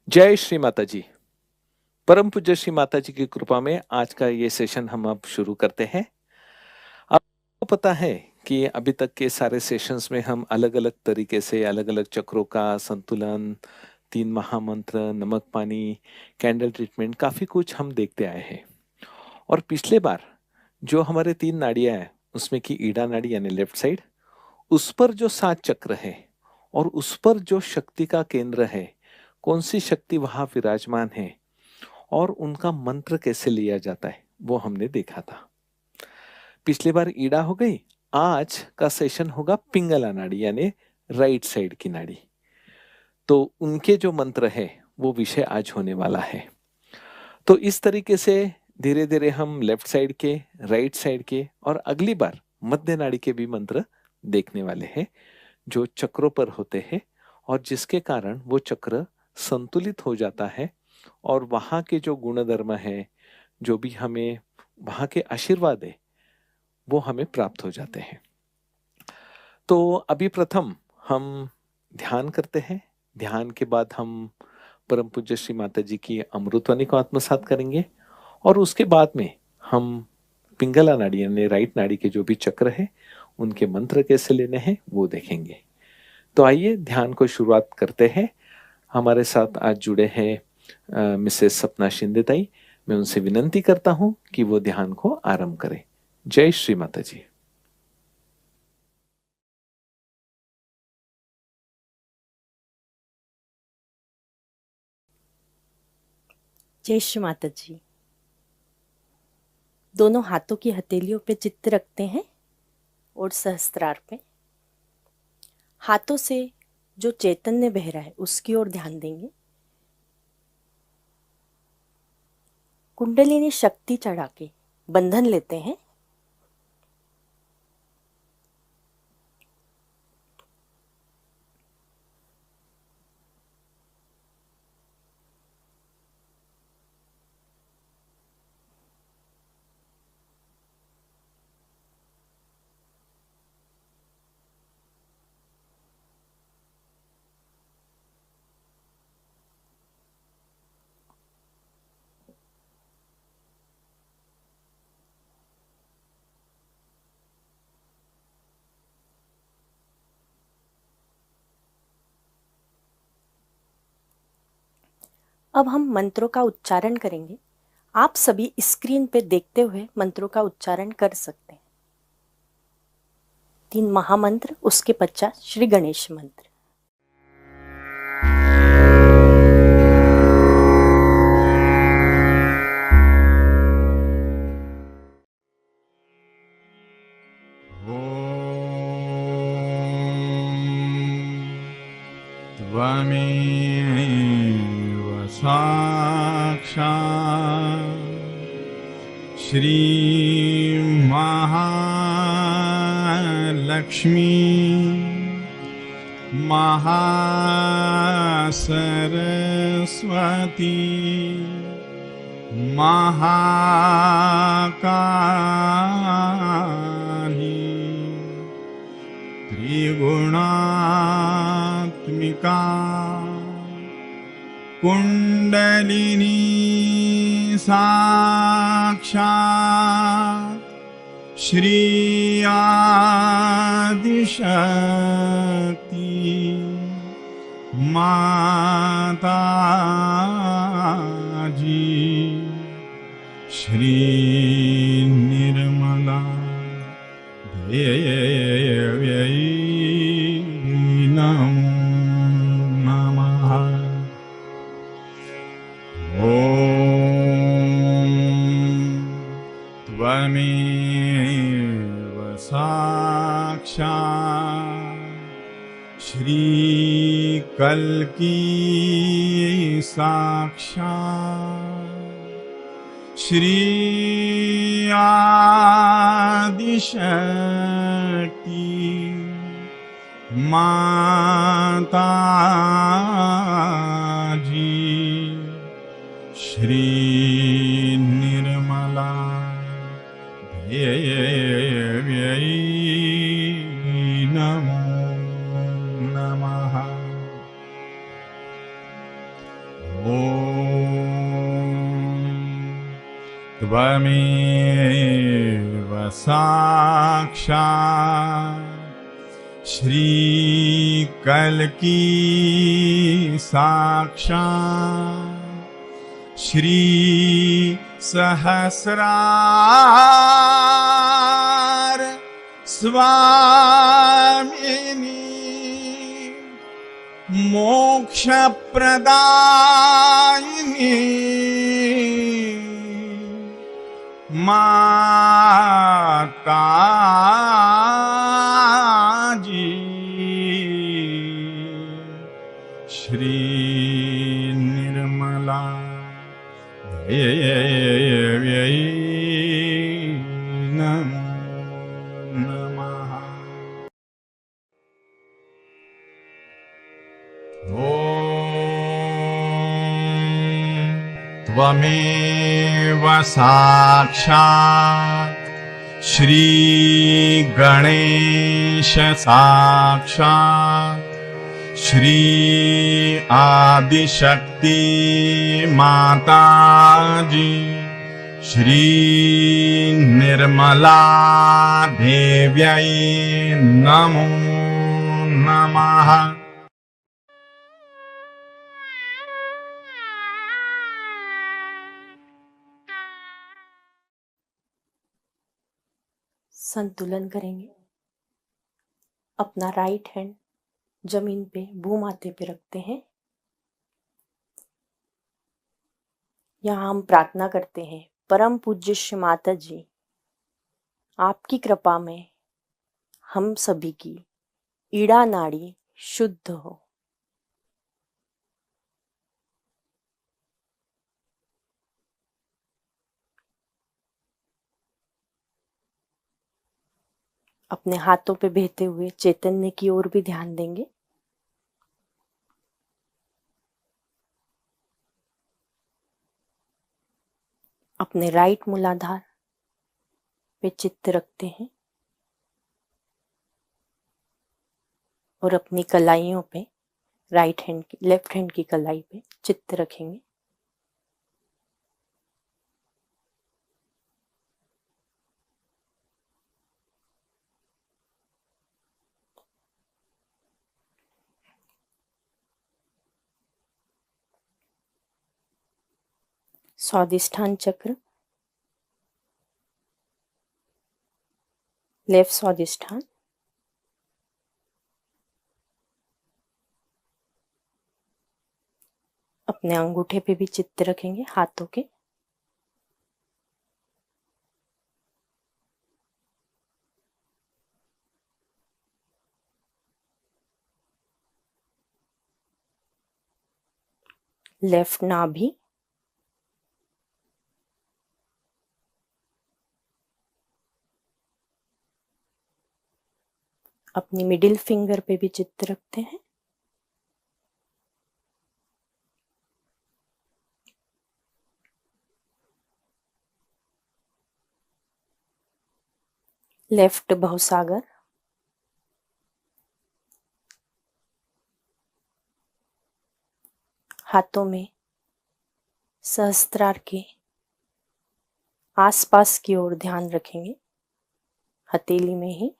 जय श्री माता जी। परम पूज्य श्री माता जी की कृपा में आज का ये सेशन हम अब शुरू करते हैं। आपको पता है कि अभी तक के सारे सेशंस में हम अलग अलग तरीके से अलग अलग चक्रों का संतुलन, 3 महामंत्र, नमक पानी, कैंडल ट्रीटमेंट, काफी कुछ हम देखते आए हैं। और पिछले बार जो हमारे 3 नाड़ियां हैं उसमें की ईड़ा नाड़ी यानी लेफ्ट साइड, उस पर जो 7 चक्र है और उस पर जो शक्ति का केंद्र है, कौन सी शक्ति वहां विराजमान है और उनका मंत्र कैसे लिया जाता है, वो हमने देखा था। पिछली बार ईड़ा हो गई। आज का सेशन होगा पिंगला नाड़ी यानी राइट साइड की नाड़ी। तो उनके जो मंत्र है वो विषय आज होने वाला है। तो इस तरीके से धीरे धीरे हम लेफ्ट साइड के, राइट साइड के और अगली बार मध्य नाड़ी के भी मंत्र देखने वाले हैं, जो चक्रों पर होते हैं और जिसके कारण वो चक्र संतुलित हो जाता है और वहां के जो गुणधर्म है, जो भी हमें वहां के आशीर्वाद है, वो हमें प्राप्त हो जाते हैं। तो अभी प्रथम हम ध्यान करते हैं। ध्यान के बाद हम परम पूज्य श्री माता जी की अमृतवाणी को आत्मसात करेंगे और उसके बाद में हम पिंगला नाड़ी यानी राइट नाड़ी के जो भी चक्र है उनके मंत्र कैसे लेने हैं वो देखेंगे। तो आइए ध्यान को शुरुआत करते हैं। हमारे साथ आज जुड़े हैं मिसेस सपना शिंदेताई। मैं उनसे विनंती करता हूं कि वो ध्यान को आरंभ करें। जय श्री माता जी। जय श्री माता जी। दोनों हाथों की हथेलियों पे चित्त रखते हैं और सहस्त्रार पे। हाथों से जो चैतन्य बह रहा है उसकी ओर ध्यान देंगे। कुंडलिनी शक्ति चढ़ा के बंधन लेते हैं। अब हम मंत्रों का उच्चारण करेंगे। आप सभी स्क्रीन पे देखते हुए मंत्रों का उच्चारण कर सकते हैं। 3 महामंत्र, उसके पश्चात श्री गणेश मंत्र। त्वमेव साक्षात् श्रीमहालक्ष्मी महासरस्वती महाकाली त्रिगुणात्मिका कुंडलिनी साक्षात् श्री आदिशक्ति माताजी श्री निर्मला देव्यै नमो नमः। ॐ त्वमेव साक्षात् श्रीकल्की साक्षात् श्री आदिशक्ति माताजी श्री निर्मला देव्यै नमो नमः। ॐ त्वमेव साक्षात् श्रीकल्की साक्षात् श्री सहस्रार स्वामिनी मोक्षप्रदायिनी माताजी श्री निर्मला देव्यै नमो नमः। ॐ त्वमेव साक्षात् श्री गणेश साक्षात् श्री आदिशक्ति माताजी श्री निर्मला देव्यै नमो नमः। संतुलन करेंगे। अपना राइट हैंड जमीन पे भूमाते पे रखते हैं। यहाँ हम प्रार्थना करते हैं, परम पूज्य श्री माता जी, आपकी कृपा में हम सभी की ईड़ा नाड़ी शुद्ध हो। अपने हाथों पे बहते हुए चैतन्य की ओर भी ध्यान देंगे। अपने राइट मूलाधार पे चित्त रखते हैं और अपनी कलाइयों पे लेफ्ट हैंड की कलाई पे चित्त रखेंगे। स्वादिष्ठान चक्र, लेफ्ट स्वादिष्ठान, अपने अंगूठे पे भी चित्त रखेंगे हाथों के। लेफ्ट नाभि, अपनी मिडिल फिंगर पे भी चित्त रखते हैं। लेफ्ट भवसागर, हाथों में सहस्त्रार के आसपास की ओर ध्यान रखेंगे, हथेली में ही।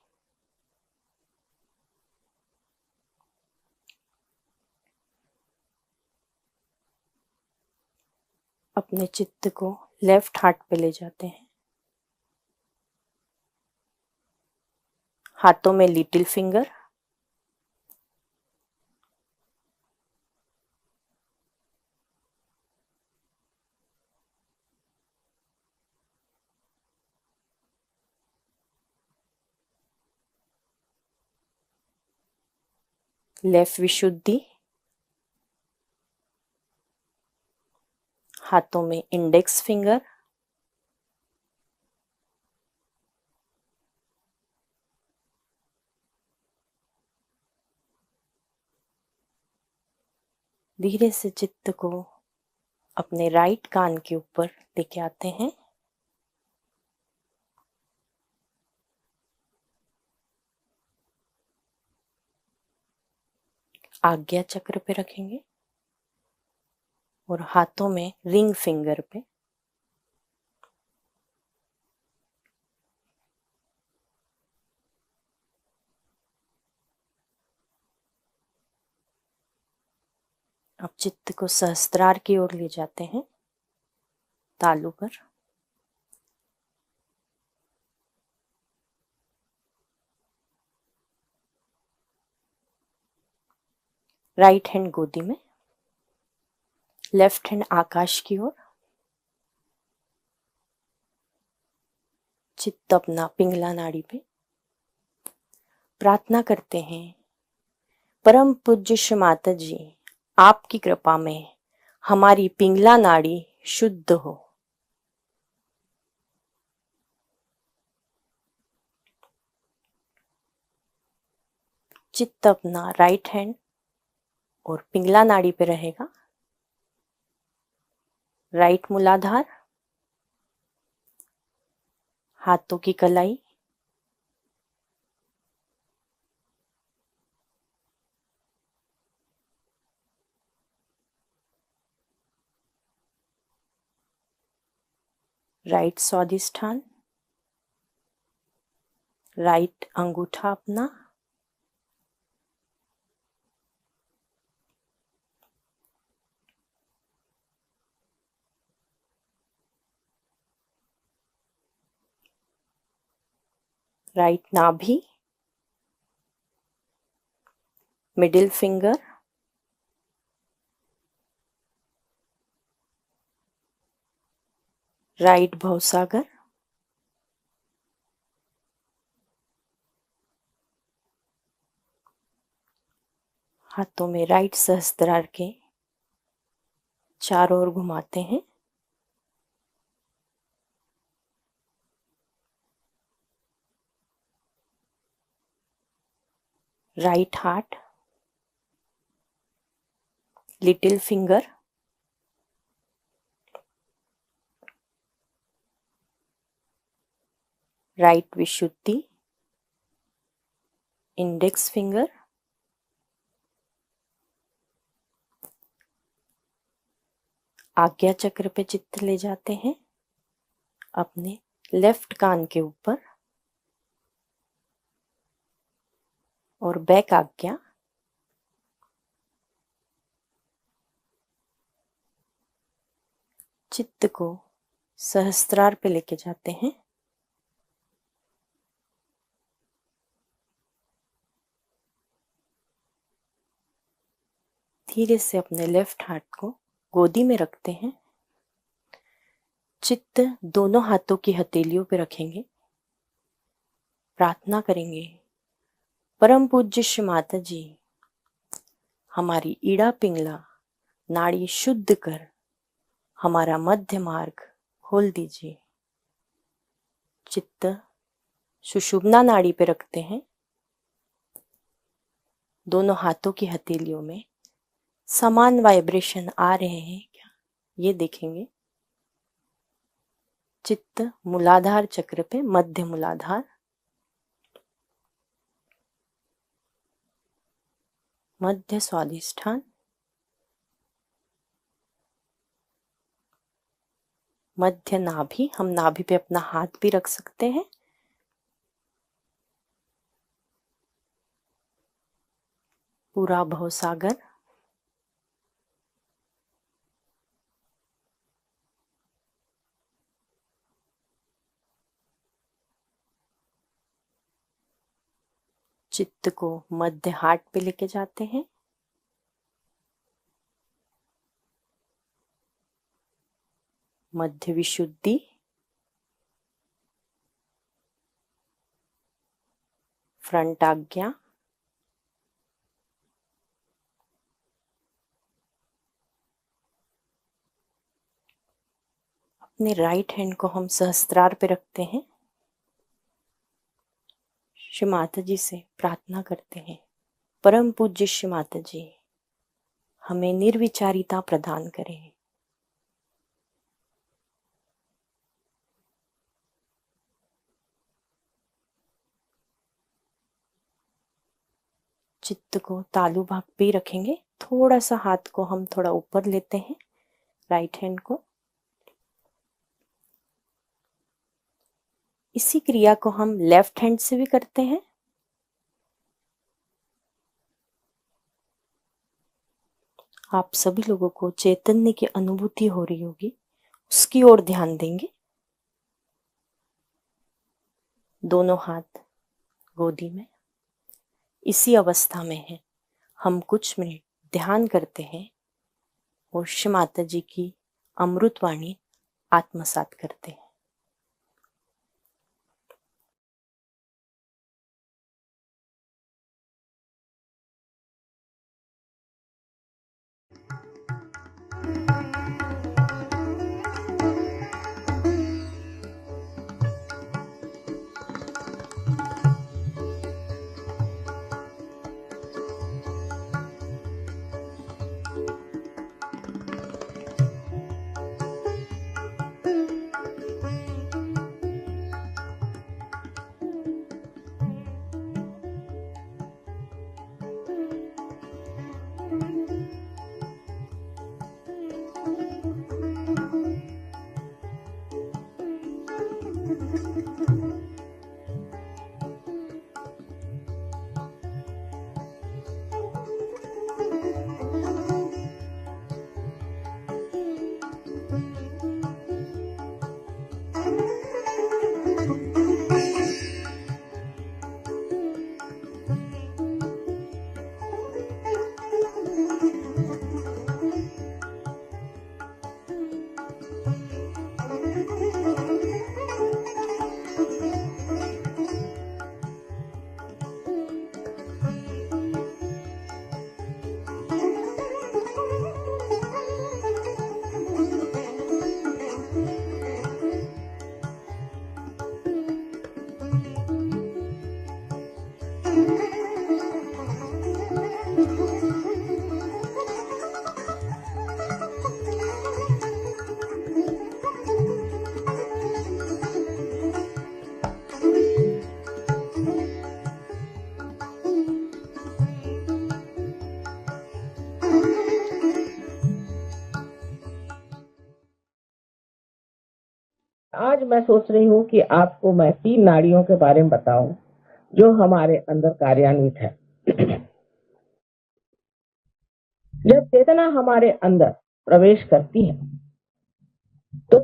अपने चित्त को लेफ्ट हार्ट पे ले जाते हैं। हाथों में लिटिल फिंगर, लेफ्ट विशुद्धि, हाथों में इंडेक्स फिंगर, धीरे से चित्त को अपने राइट कान के ऊपर लेके आते हैं। आज्ञा चक्र पे रखेंगे और हाथों में रिंग फिंगर पे अब चित्त को सहस्त्रार की ओर ले जाते हैं, तालू पर। राइट हैंड गोदी में, लेफ्ट हैंड आकाश की ओर। चित्त अपना पिंगला नाड़ी पे। प्रार्थना करते हैं, परम पूज्य श्री माता जी, आपकी कृपा में हमारी पिंगला नाड़ी शुद्ध हो। चित्त अपना राइट हैंड और पिंगला नाड़ी पे रहेगा। राइट मूलाधार, हाथों की कलाई, राइट स्वादिष्ठान, राइट अंगूठा अपना, राइट नाभि, मिडिल फिंगर, राइट भवसागर, हाथों में राइट सहस्त्रार के चारों ओर घुमाते हैं। Right heart, little finger, right Vishuddhi, index finger, Agnya chakra पे चित्त ले जाते हैं अपने लेफ्ट कान के ऊपर, और बैक आज्ञा चित्त को सहस्त्रार पे लेके जाते हैं। धीरे से अपने लेफ्ट हाथ को गोदी में रखते हैं। चित्त दोनों हाथों की हथेलियों पे रखेंगे। प्रार्थना करेंगे, परम पूज्य श्री माता जी, हमारी ईड़ा पिंगला नाड़ी शुद्ध कर हमारा मध्य मार्ग खोल दीजिए। चित्त सुषुम्ना नाड़ी पे रखते हैं। दोनों हाथों की हथेलियों में समान वाइब्रेशन आ रहे हैं क्या, ये देखेंगे। चित्त मूलाधार चक्र पे, मध्य मूलाधार, मध्य स्वादिष्ठान, मध्य नाभि, हम नाभि पे अपना हाथ भी रख सकते हैं। पूरा भवसागर, चित्त को मध्य हार्ट पे लेके जाते हैं। मध्य विशुद्धि, फ्रंट आज्ञा, अपने राइट हैंड को हम सहस्त्रार पे रखते हैं। श्री माता जी से प्रार्थना करते हैं, परम पूज्य श्री माता जी, हमें निर्विचारिता प्रदान करें। चित्त को तालु भाग पे ही रखेंगे। थोड़ा सा हाथ को हम थोड़ा ऊपर लेते हैं, राइट हैंड को। इसी क्रिया को हम लेफ्ट हैंड से भी करते हैं। आप सभी लोगों को चैतन्य की अनुभूति हो रही होगी, उसकी ओर ध्यान देंगे। दोनों हाथ गोदी में, इसी अवस्था में है। हम कुछ मिनट ध्यान करते हैं और श्री माता जी की अमृतवाणी आत्मसात करते हैं। आज मैं सोच रही हूँ कि आपको मैं 3 नाड़ियों के बारे में बताऊं जो हमारे अंदर कार्यान्वित है। जब चेतना हमारे अंदर प्रवेश करती है तो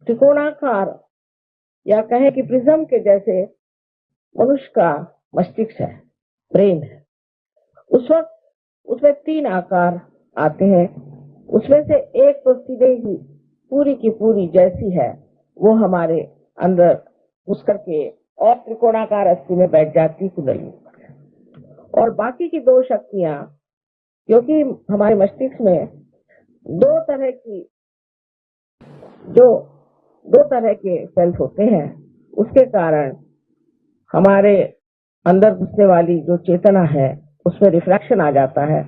त्रिकोणाकार या कहें कि प्रिज्म के जैसे मनुष्य का मस्तिष्क है, ब्रेन है। उस वक्त उसमें 3 आकार आते हैं। उसमें से एक तो सीधे ही पूरी की पूरी जैसी है वो हमारे अंदर घुस करके और त्रिकोणाकार अस्थि में बैठ जाती कुंडलिनी, और बाकी की 2 शक्तियां, क्योंकि हमारे मस्तिष्क में 2 तरह के सेल्स होते हैं, उसके कारण हमारे अंदर घुसने वाली जो चेतना है उसमें रिफ्रैक्शन आ जाता है,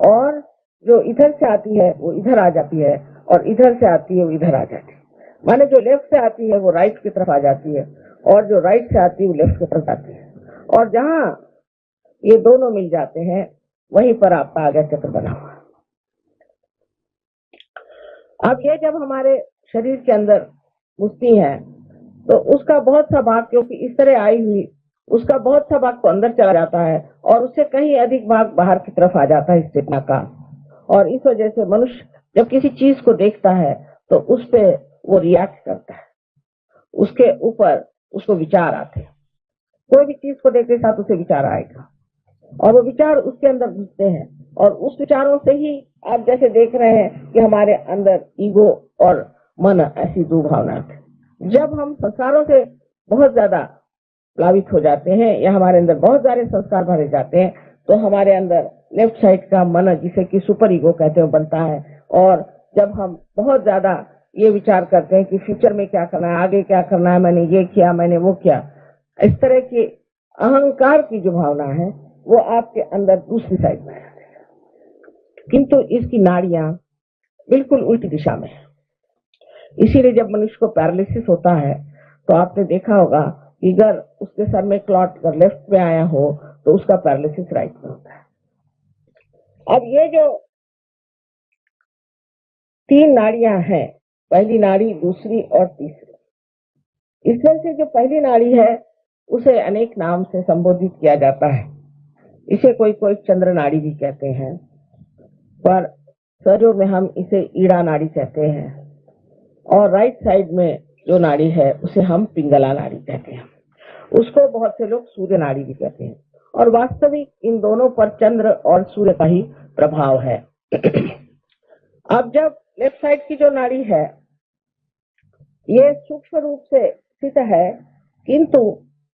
और जो इधर से आती है वो इधर आ जाती है, और इधर से आती है वो इधर आ जाती है। माने जो लेफ्ट से आती है वो राइट की तरफ आ जाती है, और जो राइट से आती है वो लेफ्ट की तरफ आती है, और जहां ये दोनों मिल जाते हैं वहीं पर आपका आगे चक्र बना हुआ। अब ये जब हमारे शरीर के अंदर घुसती है तो उसका बहुत सा भाग, क्योंकि इस तरह आई हुई, उसका बहुत सा भाग तो अंदर चला जाता है और उससे कहीं अधिक भाग बाहर की तरफ आ जाता है इस चेतना का। और इस वजह से मनुष्य जब किसी चीज को देखता है तो उस पे वो रिएक्ट करता है, उसके ऊपर उसको विचार आते हैं। कोई भी चीज को देखते साथ उसे विचार आएगा, और वो विचार उसके अंदर घुसते हैं, और उस विचारों से ही आप जैसे देख रहे हैं कि हमारे अंदर ईगो और मन, ऐसी 2 भावनाएं हैं। जब हम संस्कारों से बहुत ज्यादा प्लावित हो जाते हैं या हमारे अंदर बहुत सारे संस्कार भरे जाते हैं तो हमारे अंदर लेफ्ट साइड का मन, जिसे कि सुपर ईगो कहते हैं, बनता है। और जब हम बहुत ज्यादा ये विचार करते हैं कि फ्यूचर में क्या करना है, आगे क्या करना है, मैंने ये किया, मैंने वो किया, इस तरह की अहंकार की जो भावना है वो आपके अंदर दूसरी साइड में है, किंतु इसकी नाड़ियां बिल्कुल उल्टी दिशा में है। इसीलिए जब मनुष्य को पैरालिसिस होता है तो आपने देखा होगा कि अगर उसके सर में क्लॉट अगर लेफ्ट में आया हो तो उसका पैरालिसिस राइट में होता है। अब ये जो 3 नाड़ियां हैं, पहली नाड़ी, दूसरी और तीसरी, इसमें से जो पहली नाड़ी है उसे अनेक नाम से संबोधित किया जाता है। इसे कोई कोई चंद्र नाड़ी भी कहते हैं, पर सहयोग में हम इसे ईड़ा नाड़ी कहते हैं, और राइट साइड में जो नाड़ी है उसे हम पिंगला नाड़ी कहते हैं। उसको बहुत से लोग सूर्य नाड़ी भी कहते हैं, और वास्तविक इन दोनों पर चंद्र और सूर्य का ही प्रभाव है। अब जब लेफ्ट साइड की जो नाड़ी है ये सूक्ष्म रूप से स्थित है, किंतु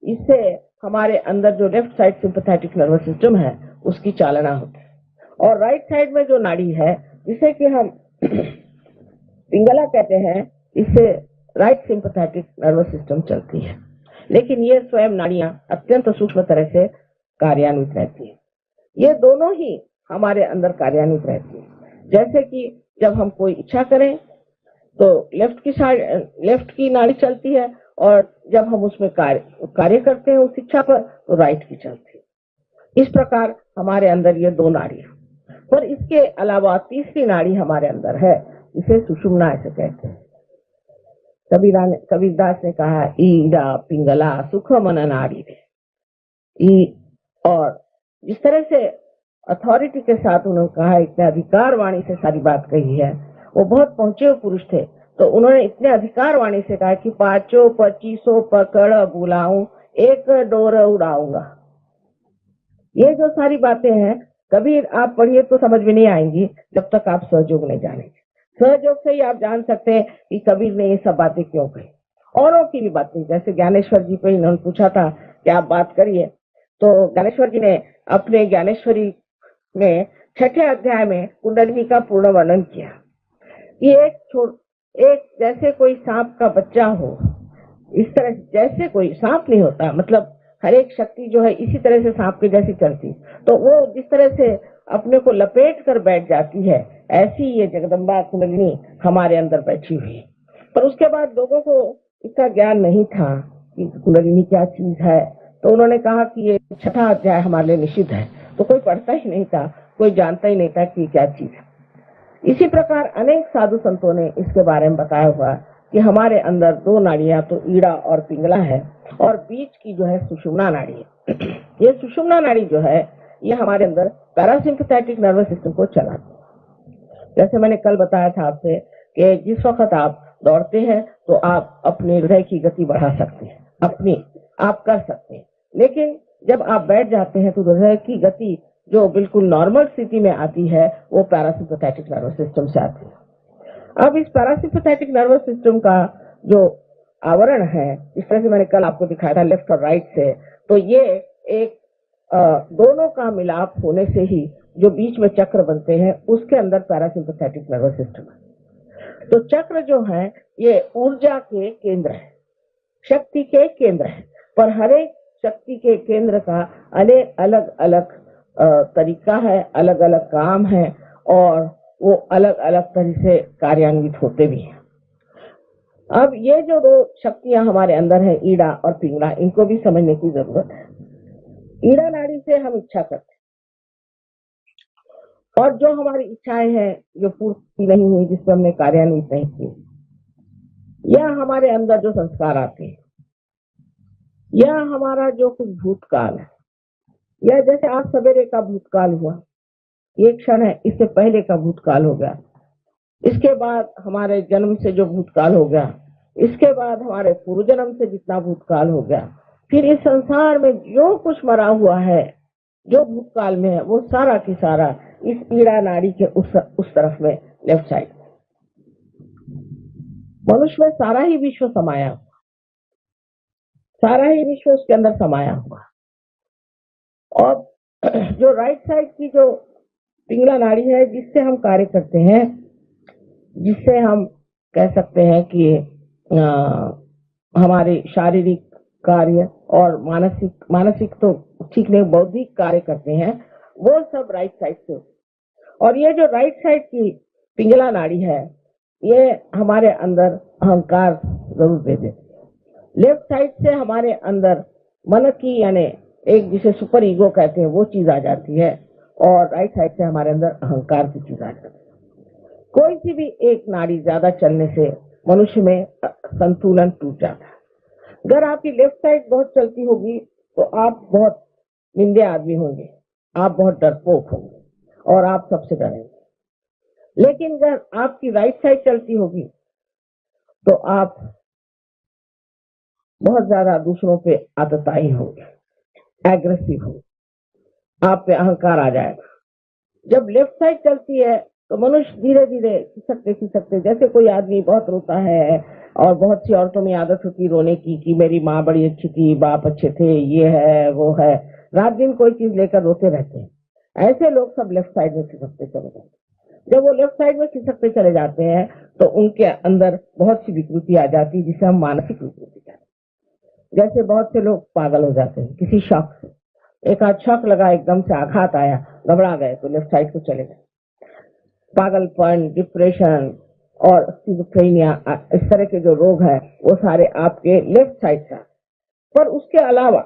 इससे हमारे अंदर जो left side sympathetic nervous system है उसकी चालना होती है, और राइट साइड में जो नाड़ी है जिसे कि हम पिंगला कहते हैं, इससे राइट सिंपैथेटिक नर्वस सिस्टम चलती है। लेकिन ये स्वयं नाड़ियां अत्यंत सूक्ष्म तरह से कार्यान्वित रहती है। ये दोनों ही हमारे अंदर कार्यान्वित रहती है। जैसे कि जब हम कोई इच्छा करें तो लेफ्ट की नाड़ी चलती है, और जब हम उसमें कार्य करते हैं उस इच्छा पर तो राइट की चलती है। इस प्रकार हमारे अंदर ये 2 नाड़ियां, पर इसके अलावा तीसरी नाड़ी हमारे अंदर है, इसे सुषुम्ना ऐसे कहते हैं। कबीरदास ने कहा, ईड़ा पिंगला सुख मन नाड़ी रे। और जिस तरह से अथॉरिटी के साथ उन्होंने कहा, इतने अधिकार वाणी से सारी बात कही है, वो बहुत पहुंचे हुए पुरुष थे, तो उन्होंने इतने अधिकार वाणी से कहा कि 5-25 पकड़ बुलाऊं, एक डोर उड़ाऊंगा। ये जो सारी बातें हैं कबीर आप पढ़िए तो समझ में नहीं आएंगी जब तक आप सहयोग नहीं जानेंगे। सहयोग से ही आप जान सकते हैं कि कबीर ने ये सब बातें क्यों कही। औरों की भी बातें, जैसे ज्ञानेश्वर जी पे इन्होंने पूछा था कि आप बात करिए, तो ज्ञानेश्वर जी ने अपने ज्ञानेश्वरी में 6ठे अध्याय में कुंडलिनी का पूर्ण वर्णन किया। ये एक जैसे कोई सांप का बच्चा हो, इस तरह जैसे कोई सांप नहीं होता, मतलब हर एक शक्ति जो है इसी तरह से सांप के जैसी चलती, तो वो जिस तरह से अपने को लपेट कर बैठ जाती है, ऐसी ये जगदम्बा कुंडलिनी हमारे अंदर बैठी हुई है। पर उसके बाद लोगों को इसका ज्ञान नहीं था कि कुंडलिनी क्या चीज है, तो उन्होंने कहा कि ये 6ठा अध्याय हमारे लिए निषिद्ध है, तो कोई पढ़ता ही नहीं था, कोई जानता ही नहीं था कि क्या चीज है। इसी प्रकार अनेक साधु संतों ने इसके बारे में बताया हुआ कि हमारे अंदर दो नाड़ियां तो ईड़ा और पिंगला है और बीच की जो है सुषुम्ना नाड़ी है। ये सुषुम्ना नाड़ी जो है ये हमारे अंदर पैरासिम्पैथेटिक नर्वस सिस्टम को चलाती है। जैसे मैंने कल बताया था आपसे कि जिस वक्त आप दौड़ते हैं तो आप अपने हृदय की गति बढ़ा सकते हैं, अपनी आप कर सकते हैं, लेकिन जब आप बैठ जाते हैं तो हृदय की गति जो बिल्कुल नॉर्मल स्थिति में आती है वो पैरासिम्पैथेटिक नर्वस सिस्टम से आती है। अब इस पैरासिम्पैथेटिक नर्वस सिस्टम का जो आवरण है, इस तरह से मैंने कल आपको दिखाया था लेफ्ट और राइट से, तो ये एक दोनों का मिलाप होने से ही जो बीच में चक्र बनते हैं उसके अंदर पैरासिम्पैथेटिक नर्वस सिस्टम है। तो चक्र जो है ये ऊर्जा के केंद्र है, शक्ति के केंद्र है, पर हर एक शक्ति के केंद्र का अलग अलग तरीका है, अलग अलग काम है और वो अलग अलग तरह से कार्यान्वित होते भी हैं। अब ये जो दो शक्तियां हमारे अंदर है, ईड़ा और पिंगला, इनको भी समझने की जरूरत है। ईड़ा नाड़ी से हम इच्छा करते हैं और जो हमारी इच्छाएं हैं जो पूर्ति नहीं हुई, जिस पर हमने कार्यान्वित नहीं की, या हमारे अंदर जो संस्कार आते हैं, या हमारा जो कुछ भूतकाल है, या जैसे आज सवेरे का भूतकाल हुआ, ये क्षण है, इससे पहले का भूतकाल हो गया, इसके बाद हमारे जन्म से जो भूतकाल हो गया, इसके बाद हमारे पूर्व जन्म से जितना भूतकाल हो गया, फिर इस संसार में जो कुछ मरा हुआ है जो भूतकाल में है वो सारा की सारा इस ईड़ा नाड़ी के उस तरफ में लेफ्ट साइड। मनुष्य में सारा ही विश्व समाया हुआ, सारा ही विश्व उसके अंदर समाया हुआ। और जो राइट साइड की जो पिंगला नाड़ी है जिससे हम कार्य करते हैं, जिससे हम कह सकते हैं कि हमारे शारीरिक कार्य और मानसिक तो ठीक नहीं, बौद्धिक कार्य करते हैं, वो सब राइट साइड से। और ये जो राइट साइड की पिंगला नाड़ी है ये हमारे अंदर अहंकार जरूर दे देती है। लेफ्ट साइड से हमारे अंदर मन की यानी एक जिसे सुपर ईगो कहते हैं वो चीज आ जाती है और राइट साइड से हमारे अंदर अहंकार की चीज आ जाती है। कोई सी भी एक नाड़ी ज्यादा चलने से मनुष्य में संतुलन टूट जाता है। अगर आपकी लेफ्ट साइड बहुत चलती होगी तो आप बहुत निंदे आदमी होंगे, आप बहुत डरपोक होंगे और आप सबसे डरेंगे। लेकिन अगर आपकी राइट साइड चलती होगी तो आप बहुत ज्यादा दूसरों पे आतताई होंगे, एग्रेसिव होंगे, आप पे अहंकार आ जाएगा। जब लेफ्ट साइड चलती है तो मनुष्य धीरे धीरे खिसकते, जैसे कोई आदमी बहुत रोता है और बहुत सी औरतों में आदत होती रोने की कि मेरी माँ बड़ी अच्छी थी, बाप अच्छे थे, ये है वो है, रात दिन कोई चीज लेकर रोते रहते हैं। ऐसे लोग सब लेफ्ट साइड में खिसकते चले जाते हैं। जब वो लेफ्ट साइड में खिसकते चले जाते हैं तो उनके अंदर बहुत सी विकृति आ जाती है जिसे हम मानसिक विकृति कहते हैं। जैसे बहुत से लोग पागल हो जाते हैं किसी शौक से, एक आध शौक लगा, एकदम से आघात आया, घबरा गए तो लेफ्ट साइड को चले गए। पागलपन, डिप्रेशन और स्किज़ोफ्रेनिया, इस तरह के जो रोग है वो सारे आपके लेफ्ट साइड से। पर उसके अलावा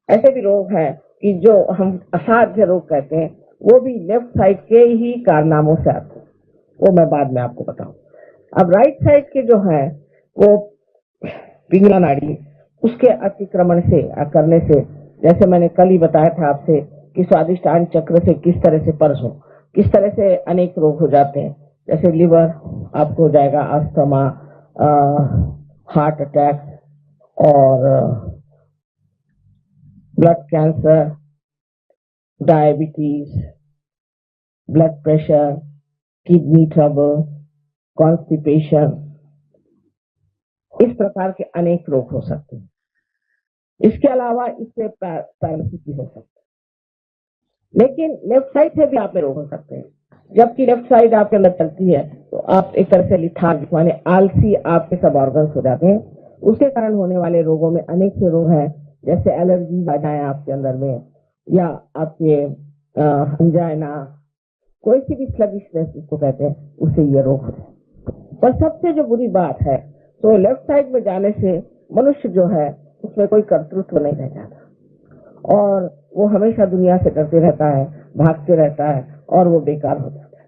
ऐसे भी रोग हैं कि जो हम असाध्य रोग कहते हैं वो भी लेफ्ट साइड के ही कारनामों से आते हैं, वो मैं बाद में आपको बताऊं। अब राइट साइड के जो है वो पिंगला नाड़ी, उसके अतिक्रमण से करने से, जैसे मैंने कल ही बताया था आपसे कि स्वादिष्टान चक्र से किस तरह से पर्स हो, किस तरह से अनेक रोग हो जाते हैं। जैसे लिवर आपको हो जाएगा, अस्थमा, हार्ट अटैक और blood cancer, diabetes, blood pressure, kidney trouble, constipation, इस प्रकार के अनेक रोग हो सकते हैं। इसके अलावा इससे पैरालिसिस भी हो सकता है। लेकिन लेफ्ट साइड से भी आप में रोग हो सकते हैं। जबकि लेफ्ट साइड आपके अंदर चलती है तो आप एक तरह से लिथार्जिक माने आलसी आपके सब ऑर्गन्स हो जाते हैं। उसके कारण होने वाले रोगों में अनेक से रोग हैं, जैसे एलर्जी आ जाए आपके अंदर में, या आपके अंजाइना, कोई सी भी स्लगिशनेस जिसको कहते हैं, उससे ये रोग होते हैं। पर सबसे जो बुरी बात है तो लेफ्ट साइड में जाने से मनुष्य जो है उसमें कोई कर्तृत्व नहीं रह जाता और वो हमेशा दुनिया से डरते रहता है, भागते रहता है और वो बेकार हो जाता है।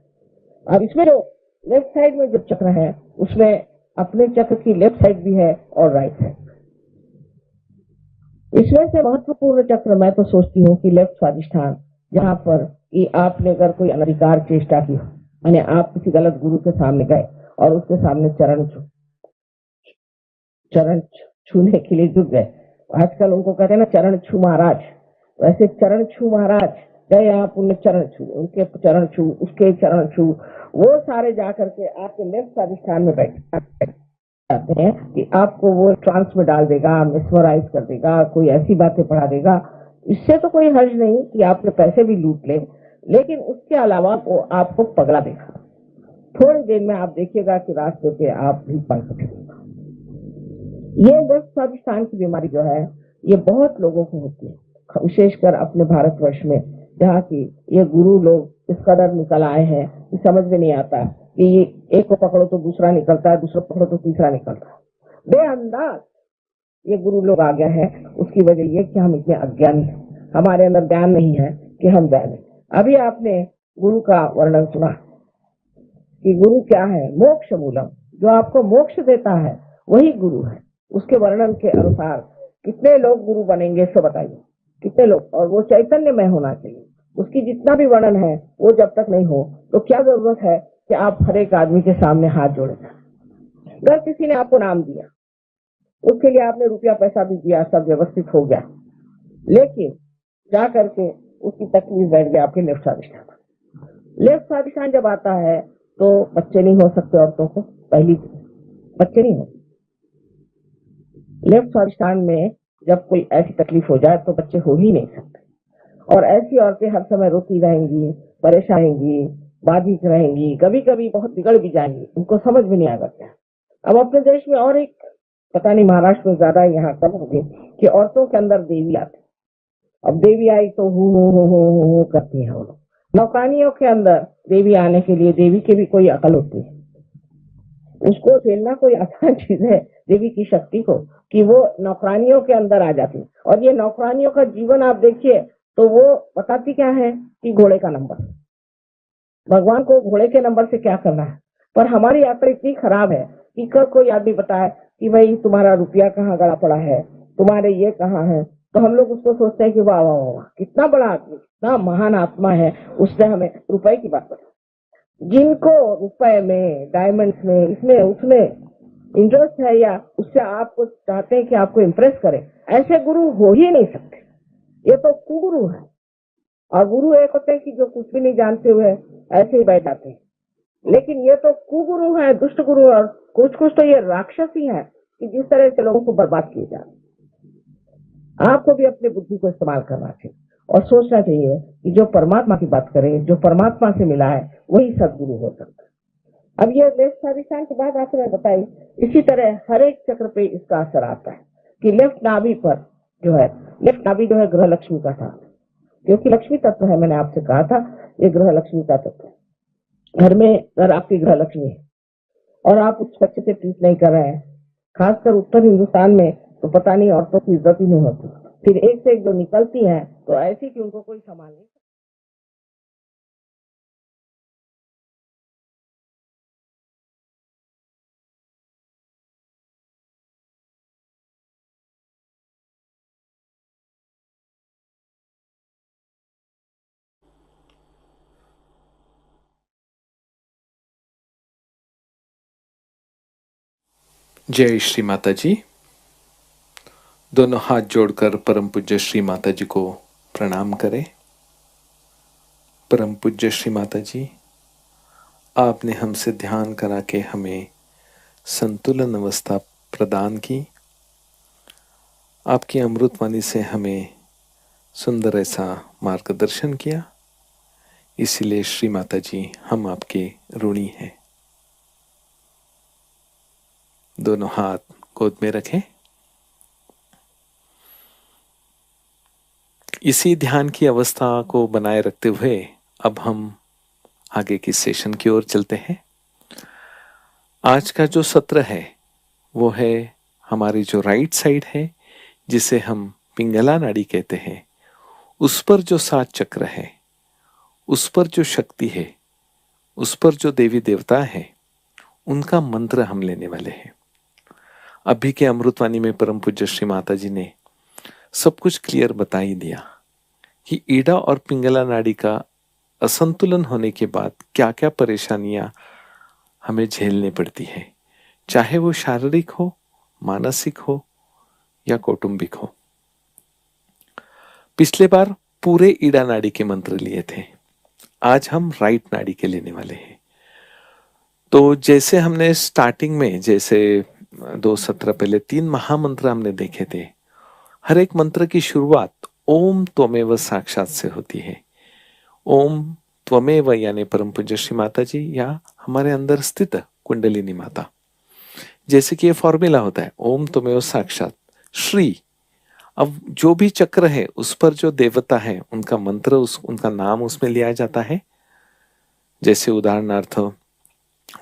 अब इसमें जो लेफ्ट साइड में जो चक्र है उसमें अपने चक्र की लेफ्ट साइड भी है और राइट साइड। इसमें से महत्वपूर्ण चक्र मैं तो सोचती हूँ कि लेफ्ट स्वादिष्ठान, जहाँ पर कि आपने अगर कोई अनधिकार चेष्टा की, यानी आप किसी गलत गुरु के सामने गए और उसके सामने चरण छूने के लिए झुक गए। आजकल उनको कहते हैं ना चरण छू महाराज, वैसे चरण छू महाराज गए आप, उन्हें चरण छू, उनके चरण छू, उसके चरण छू, वो सारे जाकर के आपके लेफ्ट स्वादिष्ठान में बैठ जाते हैं कि आपको वो ट्रांस में डाल देगा, मिसमराइज कर देगा, कोई ऐसी बातें पढ़ा देगा। इससे तो कोई हर्ज नहीं कि आपके पैसे भी लूट ले, लेकिन उसके अलावा वो आपको पगला देगा। थोड़ी देर में आप देखिएगा कि रास्ते पे आप भी पंख फेंकेगा। ये लेफ्ट स्वादिष्ठान की बीमारी जो है ये बहुत लोगों को होती है, विशेषकर अपने भारतवर्ष में, जहाँ की ये गुरु लोग इस कदर निकल आए हैं कि समझ में नहीं आता कि ये एक को पकड़ो तो दूसरा निकलता है, दूसरा पकड़ो तो तीसरा निकलता है। बेअंदाज ये गुरु लोग आ गए हैं। उसकी वजह ये कि हम इतने अज्ञानी हैं, हमारे अंदर ज्ञान नहीं है कि हम जाने। अभी आपने गुरु का वर्णन सुना कि गुरु क्या है, मोक्ष मूलम, जो आपको मोक्ष देता है वही गुरु है। उसके वर्णन के अनुसार कितने लोग गुरु बनेंगे सो बताइए, कितने लोग, और वो चैतन्यमय होना चाहिए। उसकी जितना भी वर्णन है वो जब तक नहीं हो तो क्या जरूरत है कि आप हर एक आदमी के सामने हाथ जोड़े। अगर किसी ने आपको नाम दिया, उसके लिए आपने रुपया पैसा भी दिया, सब व्यवस्थित हो गया, लेकिन जा करके उसकी तकलीफ बैठ गया आपके लेफ्ट स्वादिष्ठान। लेफ्ट स्वादिष्ठान जब आता है तो बच्चे नहीं हो सकते औरतों को, पहली बच्चे नहीं हो। लेफ्ट स्वादिष्ठान में जब कोई ऐसी तकलीफ हो जाए तो बच्चे हो ही नहीं सकते, और ऐसी औरतें हर समय रोती रहेंगी, परेशान रहेंगी, बाधित रहेंगी, कभी कभी बहुत बिगड़ भी जाएंगी, उनको समझ भी नहीं आएगा क्या। अब अपने देश में और एक, पता नहीं महाराष्ट्र में ज्यादा, यहाँ कम होगी कि औरतों के अंदर देवी आती। अब देवी आई तो हु करती है वो लोग। नौकरानियों के अंदर देवी आने के लिए देवी की भी कोई अकल होती है, उसको झेलना कोई आसान चीज है देवी की शक्ति को, कि वो नौकरानियों के अंदर आ जाती। और ये नौकरानियों का जीवन आप देखिए तो वो बताती क्या है कि घोड़े का नंबर, भगवान को घोड़े के नंबर से क्या करना है। पर हमारी यात्रा इतनी खराब है कि कल कोई आदमी बताए कि भाई तुम्हारा रुपया कहाँ गड़ा पड़ा है, तुम्हारे ये कहाँ है, तो हम लोग उसको सोचते हैं कि वाह वाह वाह कितना बड़ा आदमी, कितना महान आत्मा है, उसने हमें रुपए की बात बताई। जिनको रुपए में, डायमंड्स में, इसमें उसमें इंटरेस्ट है, या उससे आपको चाहते हैं कि आपको इम्प्रेस करें, ऐसे गुरु हो ही नहीं सकते। ये तो कुगुरु है। और गुरु एक होते हैं कि जो कुछ भी नहीं जानते हुए ऐसे ही बैठ जाते हैं, लेकिन ये तो कुगुरु है, दुष्ट गुरु, और कुछ कुछ तो ये राक्षस ही है कि जिस तरह से लोगों को बर्बाद किए जाते। आपको भी अपनी बुद्धि को इस्तेमाल करना चाहिए और सोचना चाहिए कि जो परमात्मा की बात करे, जो परमात्मा से मिला है, वही सदगुरु हो सकता है। अब ये लेफ्ट स्वादिष्ठान की बात आपको मैं बताई, इसी तरह हर एक चक्र पे इसका असर आता है कि लेफ्ट नाभि पर जो है, लेफ्ट नाभि जो है ग्रह लक्ष्मी का था, क्योंकि लक्ष्मी तत्व है, मैंने आपसे कहा था ये ग्रह लक्ष्मी का तत्व है। घर में अगर आपकी ग्रह लक्ष्मी है और आप उसको अच्छे से ट्रीट नहीं कर रहे हैं, खासकर उत्तर हिंदुस्तान में तो पता नहीं औरतों की इज्जत ही नहीं होती, फिर एक से एक जो निकलती हैं तो ऐसी कि उनको कोई संभाल नहीं। जय श्री माता जी। दोनों हाथ जोड़कर परम पूज्य श्री माता जी को प्रणाम करें। परम पूज्य श्री माता जी, आपने हमसे ध्यान करा के हमें संतुलन अवस्था प्रदान की। आपकी अमृतवाणी से हमें सुंदर ऐसा मार्गदर्शन किया, इसीलिए श्री माता जी हम आपके ऋणी हैं। दोनों हाथ गोद में रखें। इसी ध्यान की अवस्था को बनाए रखते हुए अब हम आगे की सेशन की ओर चलते हैं। आज का जो सत्र है वो है हमारी जो राइट साइड है, जिसे हम पिंगला नाड़ी कहते हैं, उस पर जो 7 चक्र है, उस पर जो शक्ति है उस पर जो देवी देवता है उनका मंत्र हम लेने वाले हैं। अभी के अमृतवाणी में परम पूज्य श्री माता जी ने सब कुछ क्लियर बता ही दिया कि ईड़ा और पिंगला नाड़ी का असंतुलन होने के बाद क्या क्या परेशानियां हमें झेलनी पड़ती है, चाहे वो शारीरिक हो, मानसिक हो या कौटुंबिक हो। पिछले बार पूरे ईड़ा नाड़ी के मंत्र लिए थे, आज हम राइट नाड़ी के लेने वाले हैं। तो जैसे हमने स्टार्टिंग में, जैसे 2 सत्र पहले 3 महामंत्र हमने देखे थे, हर एक मंत्र की शुरुआत ओम त्वमेव साक्षात से होती है। ओम त्वमेव यानी परम पूज्य श्री माता जी या हमारे अंदर स्थित कुंडलिनी माता। जैसे कि ये फॉर्मूला होता है ओम त्वमेव साक्षात श्री। अब जो भी चक्र है उस पर जो देवता है उनका मंत्र, उनका नाम उसमें लिया जाता है। जैसे उदाहरणार्थ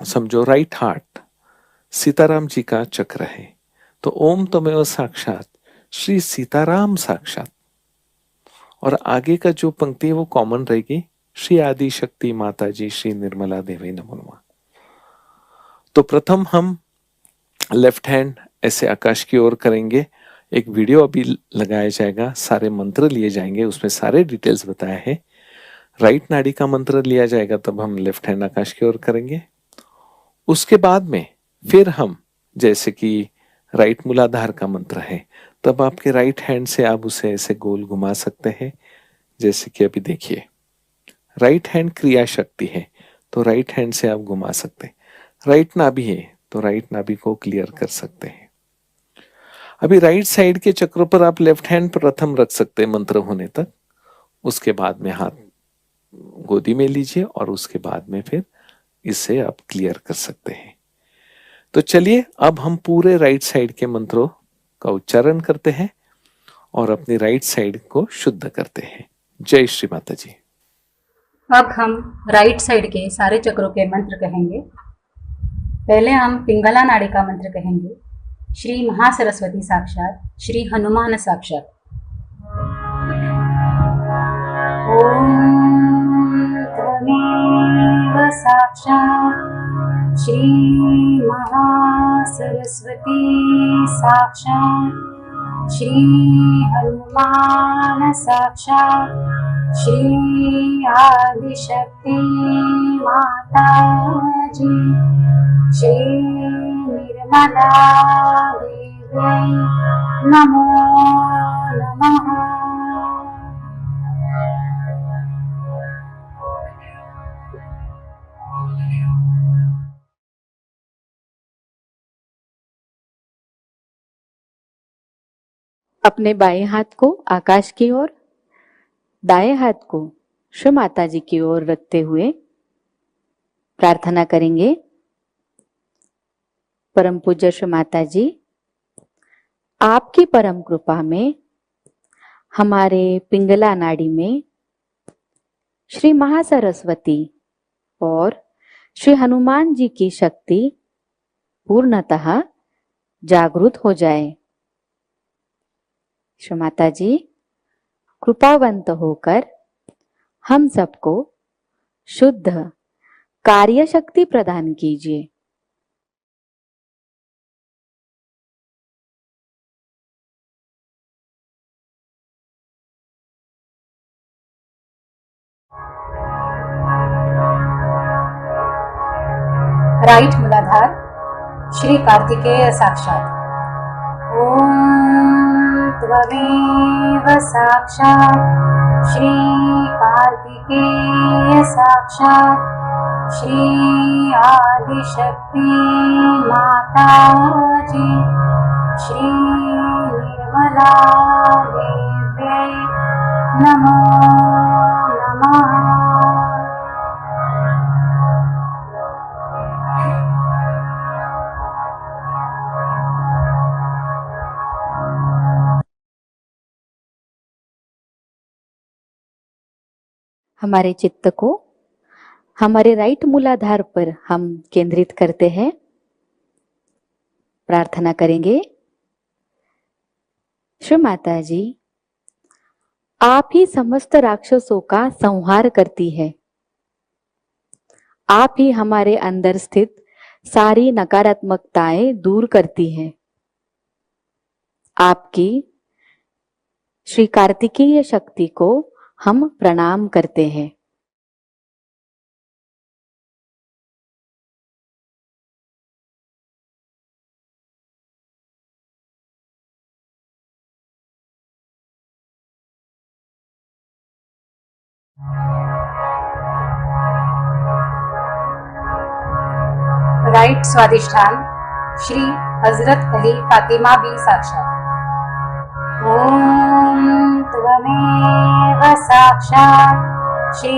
समझो राइट हार्ट सीताराम जी का चक्र है, तो ओम त्वमेव साक्षात श्री सीताराम साक्षात। और आगे का जो पंक्ति है वो कॉमन रहेगी, श्री आदि शक्ति माता जी श्री निर्मला देवी नमो नमः। तो प्रथम हम लेफ्ट हैंड ऐसे आकाश की ओर करेंगे। एक वीडियो अभी लगाया जाएगा, सारे मंत्र लिए जाएंगे, उसमें सारे डिटेल्स बताए हैं। राइट नाड़ी का मंत्र लिया जाएगा, तब हम लेफ्ट हैंड आकाश की ओर करेंगे। उसके बाद में फिर हम, जैसे कि राइट मूलाधार का मंत्र है, तब आपके राइट हैंड से आप उसे ऐसे गोल घुमा सकते हैं। जैसे कि अभी देखिए, राइट हैंड क्रिया शक्ति है तो राइट हैंड से आप घुमा सकते हैं। राइट नाभि है तो राइट नाभि को क्लियर कर सकते हैं। अभी राइट साइड के चक्रों पर आप लेफ्ट हैंड प्रथम रख सकते हैं मंत्र होने तक। उसके बाद में हाथ गोदी में लीजिए और उसके बाद में फिर इसे आप क्लियर कर सकते हैं। तो चलिए अब हम पूरे राइट साइड के मंत्रों का उच्चारण करते हैं और अपनी राइट साइड को शुद्ध करते हैं। जय श्री माता जी। अब हम राइट साइड के सारे चक्रों के मंत्र कहेंगे। पहले हम पिंगला नाड़ी का मंत्र कहेंगे। श्री महासरस्वती साक्षात, श्री हनुमान साक्षात। ओम त्वमेव साक्षात श्री महासरस्वती साक्षात, श्री हनुमान साक्षात, श्री आदिशक्ति माता जी श्री निर्मला देवी नमो नमः। अपने बाएं हाथ को आकाश की ओर, दाएं हाथ को श्री माता जी की ओर रखते हुए प्रार्थना करेंगे। परम पूज्य श्री माता जी, आपकी परम कृपा में हमारे पिंगला नाड़ी में श्री महासरस्वती और श्री हनुमान जी की शक्ति पूर्णतः जागृत हो जाए। श्री माता जी, कृपावंत होकर हम सबको शुद्ध कार्य शक्ति प्रदान कीजिए। राइट मूलाधार श्री कार्तिकेय साक्षात। ओम त्वमेव साक्षात श्री कार्तिकेय साक्षात, श्री आदिशक्ति माता जी श्री निर्मला देवी नमो नमः। हमारे चित्त को हमारे राइट मूलाधार पर हम केंद्रित करते हैं। प्रार्थना करेंगे। श्री माता जी, आप ही समस्त राक्षसों का संहार करती है। आप ही हमारे अंदर स्थित सारी नकारात्मकताएं दूर करती हैं। आपकी श्री कार्तिकेय शक्ति को हम प्रणाम करते हैं। राइट स्वादिष्ठान श्री हजरत अली फातिमा बी साक्षात। ओम त्वमेव साक्षात श्री